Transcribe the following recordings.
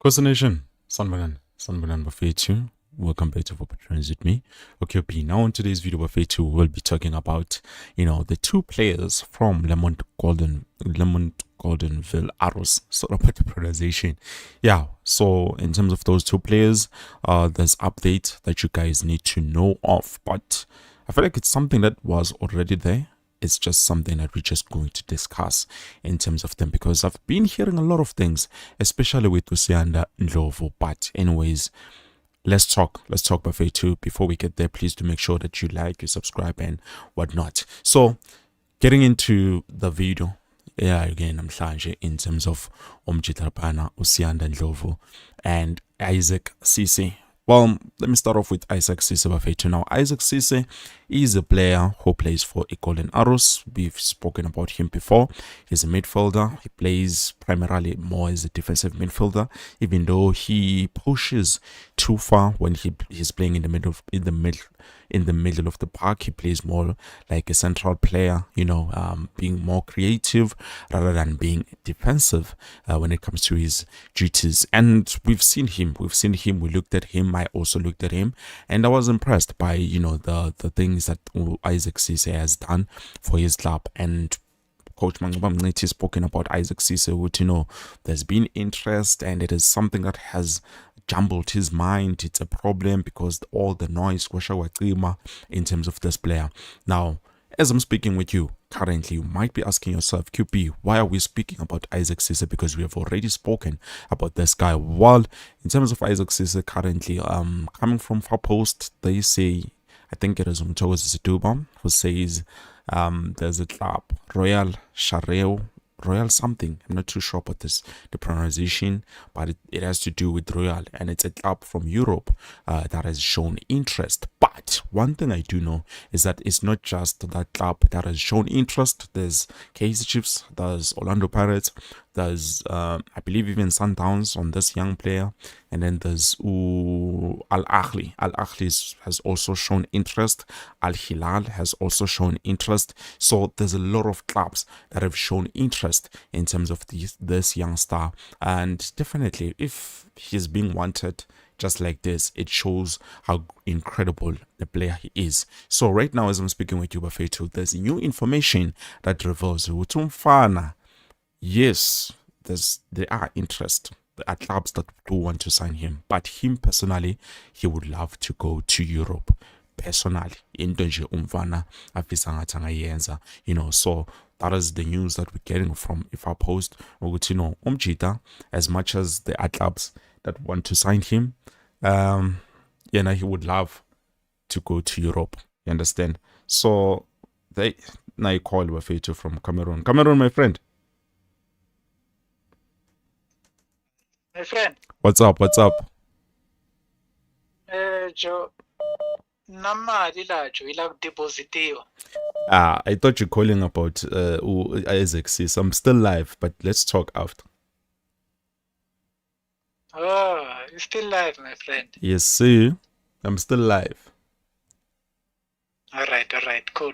Question Nation, Sanbanan Bafetu. Welcome back to Football Trends with me. Okay, P. Now in today's video, Bafetu will be talking about, the two players from Goldenville Arrows. Sort about the pronunciation. Yeah. So in terms of those two players, there's update that you guys need to know of, but I feel like it's something that was already there. It's just something that we're just going to discuss in terms of them, because I've been hearing a lot of things, especially with SIYANDA NDLOVU. But anyways, let's talk buffet too. Before we get there, please do make sure that you like, you subscribe and whatnot. So getting into the video, again, I'm in terms of Umjitarapana, SIYANDA NDLOVU and Isaac CISSIE. Well, let me start off with Isaac CISSIE. Now, Isaac CISSIE is a player who plays for Golden Arrows. We've spoken about him before. He's a midfielder. He plays primarily more as a defensive midfielder, even though he pushes too far when he's playing in the middle of the park. He plays more like a central player, being more creative rather than being defensive when it comes to his duties. And we've seen him. We looked at him. I also looked at him, and I was impressed by the things that Isaac CISSIE has done for his club. And Coach Mangubamneti has spoken about Isaac CISSIE, which there's been interest, and it is something that has jumbled his mind. It's a problem because all the noise in terms of this player. Now, as I'm speaking with you currently, you might be asking yourself, QP, why are we speaking about Isaac CISSIE? Because we have already spoken about this guy. Well, in terms of Isaac CISSIE currently, coming from Far Post, they say, I think it is Umtogozi Zituba, who says there's a club, Royal something. I'm not too sure about the pronunciation, but it has to do with Royal, and it's a club from Europe that has shown interest. But one thing I do know is that it's not just that club that has shown interest. There's Kaizer Chiefs, there's Orlando Pirates, there's I believe even Sundowns on this young player, and then there's Al Ahly. Al Ahly has also shown interest. Al Hilal has also shown interest. So there's a lot of clubs that have shown interest in terms of this young star, and definitely if he's being wanted just like this, it shows how incredible the player he is. So right now, as I'm speaking with you, Bafetu, there's new information that reveals Utumfana. Yes, there are interest. There are clubs that do want to sign him, but him personally, he would love to go to Europe. Personally, into nje umfana afisa ngathi angayenza, so that is the news that we're getting from Far Post. ukuthi Umjita, as much as there are clubs that want to sign him, he would love to go to Europe. You understand? So now you call Wafetu from Cameroon. Cameroon, my friend. My friend. What's up? Joe. Namali la Joe, ila depositivo. I thought you're calling about Isaac CISSIE. I'm still live, but let's talk after. Oh, you're still live, my friend. Yes, sir. I'm still live. All right. Cool.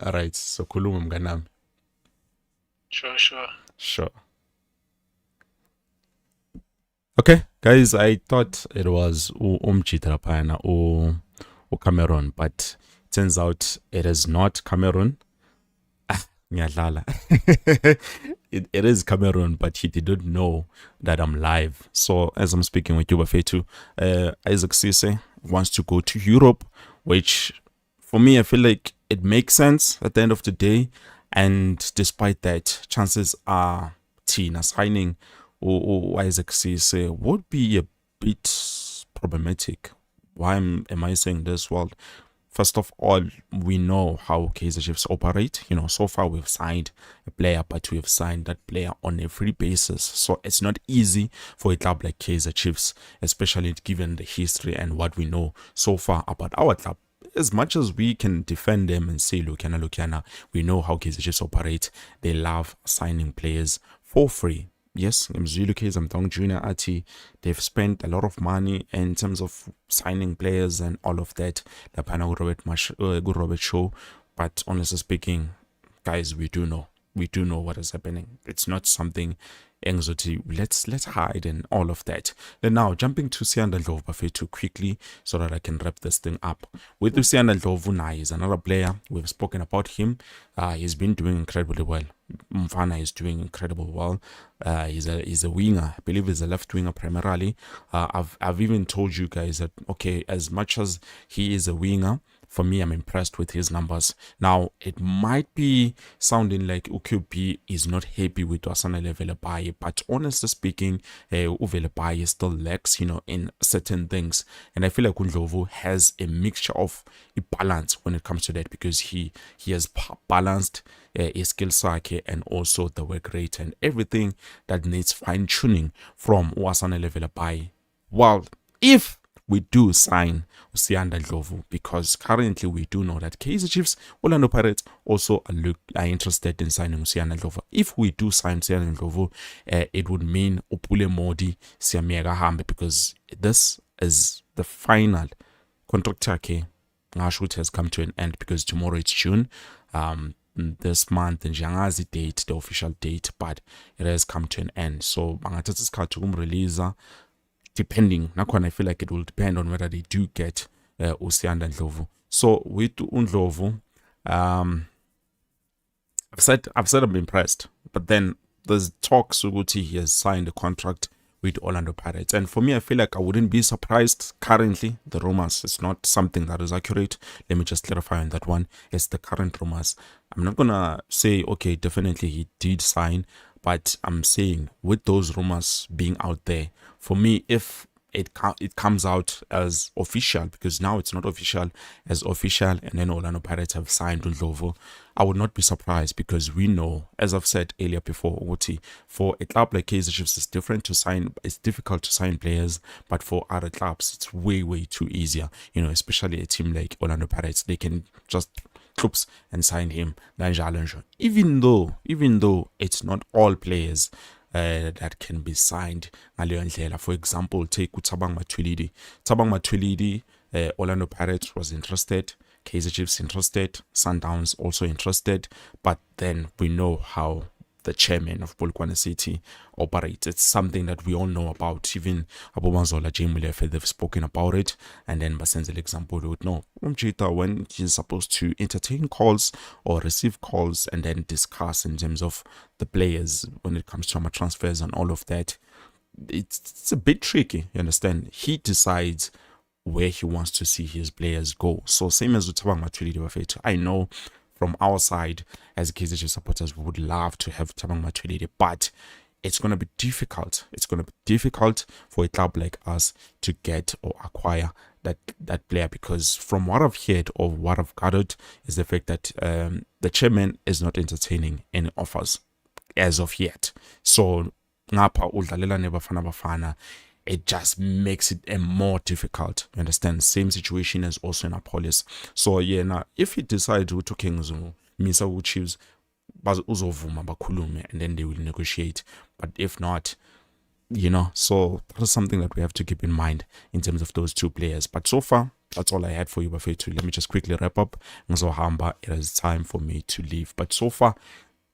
All right. So khuluma mnganami. Sure. Okay, guys, I thought it was Umjitarapana or Cameroon, but it turns out it is not Cameroon. Ngiyadlala. It is Cameroon, but he didn't know that I'm live. So as I'm speaking with you, Bafetu, Isaac CISSIE wants to go to Europe, which for me, I feel like it makes sense at the end of the day. And despite that, chances are Tina signing Isaac CISSIE would be a bit problematic. Why am I saying this? Well, first of all, we know how Kaizer Chiefs operate. So far we've signed a player, but we've signed that player on a free basis. So it's not easy for a club like Kaizer Chiefs, especially given the history and what we know so far about our club. As much as we can defend them and say, Lukiana, we know how Kaizer Chiefs operate. They love signing players for free. Yes, Mzulu Kaizer Junior Ati, they've spent a lot of money in terms of signing players and all of that. Good Robert show, but honestly speaking, guys, we do know we do know what is happening. It's not something anxiety. Let's hide and all of that. Then now jumping to SIYANDA NDLOVU too quickly so that I can wrap this thing up. With SIYANDA NDLOVU now, he's another player. We've spoken about him. He's been doing incredibly well. Mfana is doing incredibly well. He's a winger. I believe he's a left winger primarily. I've even told you guys that okay, as much as he is a winger, for me, I'm impressed with his numbers. Now, it might be sounding like UQB is not happy with Wasanele Velebaye, but honestly speaking, Velebaye still lacks, in certain things. And I feel like Ndlovu has a mixture of a balance when it comes to that, because he has balanced his skill set and also the work rate and everything that needs fine-tuning from Wasanele Velebaye. Well, if we do sign SIYANDA NDLOVU, because currently we do know that Kaizer Chiefs, Orlando Pirates also are interested in signing SIYANDA NDLOVU. If we do sign SIYANDA NDLOVU, it would mean Upule Modi Siamega Hambe, because this is the final contract shoot has come to an end, because tomorrow it's June. This month in Jangazi date, the official date, but it has come to an end. So bangathatha isikhathi release. Depending, I feel like it will depend on whether they do get SIYANDA NDLOVU. So with Ndlovu, I've said I'm impressed, but then there's talks Uguti he has signed a contract with Orlando Pirates, and for me, I feel like I wouldn't be surprised. Currently, the rumors, it's not something that is accurate. Let me just clarify on that one. It's the current rumors. I'm not gonna say okay, definitely he did sign, but I'm saying with those rumors being out there, for me, if it comes out as official, because now it's not official, as official, and then Orlando Pirates have signed Ndlovu, I would not be surprised, because we know, as I've said earlier before, for a club like Kaizer Chiefs, it's difficult to sign players, but for other clubs, it's way too easier, especially a team like Orlando Pirates, they can just troops and sign him, even though it's not all players that can be signed. For example, take Thabang Matuidi. Orlando Pirates was interested, Kaizer Chiefs interested, Sundowns also interested, but then we know how the chairman of Polokwane City operates. It's something that we all know about. Even Abomazola Jemule, they've spoken about it, and then Basenzele example would know when he's supposed to entertain calls or receive calls and then discuss in terms of the players when it comes to transfers and all of that. It's a bit tricky, you understand? He decides where he wants to see his players go. So same as with Thabang Matuidi, I know from our side as Kaizer Chiefs supporters, we would love to have Thabang Matuidi, but it's going to be difficult. It's going to be difficult for a club like us to get or acquire that player, because from what I've heard or what I've gathered is the fact that the chairman is not entertaining any offers as of yet. So ngapha udlalela neBafana Bafana, it just makes it more difficult. You understand? Same situation as also in Apolis. So yeah, now if he decides to Kings Misa will choose uzovuma bakhulume and then they will negotiate. But if not, so that is something that we have to keep in mind in terms of those two players. But so far, that's all I had for you, Bafethu. Let me just quickly wrap up. It is time for me to leave. But so far,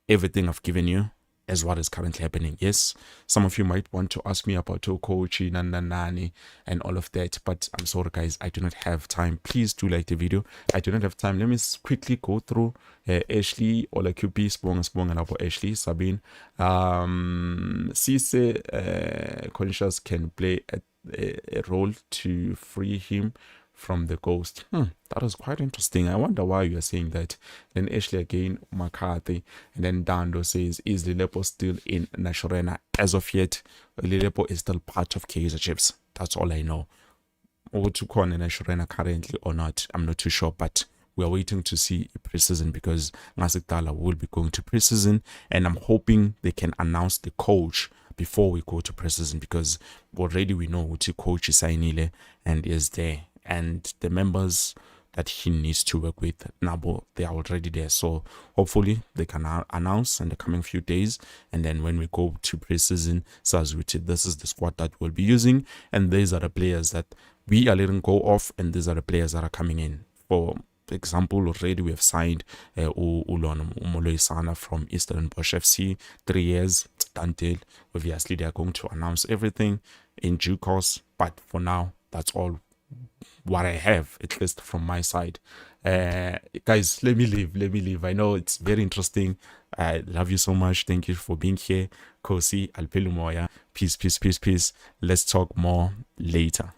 everything I've given you is what is currently happening. Yes, some of you might want to ask me about coaching Nani and all of that, but I'm sorry guys, I do not have time. Please do like the video. I do not have time. Let me quickly go through Ashley, Ola QP, Spong for Ashley, Sabine, Cece, Conscious can play a role to free him from the ghost. That was quite interesting. I wonder why you are saying that. Then Ashley again, McCarthy, and then Dando says, is Lelepo still in Nashorena? As of yet, Lelepo is still part of Kaizer Chiefs. That's all I know. Or to call in Nashorena currently or not, I'm not too sure, but we are waiting to see pre-season, because Ngasekdala will be going to pre-season, and I'm hoping they can announce the coach before we go to pre-season, because already we know what coach is signile and is there, and the members that he needs to work with, Nabo, they are already there. So hopefully they can announce in the coming few days, and then when we go to pre-season, this is the squad that we'll be using, and these are the players that we are letting go of, and these are the players that are coming in. For example, already we have signed Ulon Umoloisana from Eastern Bosch FC, 3 years, it's done deal. Obviously, they are going to announce everything in due course, but for now, that's all what I have, at least from my side. Guys, let me leave. I know it's very interesting. I love you so much. Thank you for being here. Kosi Alpelumoya. Peace. Let's talk more later.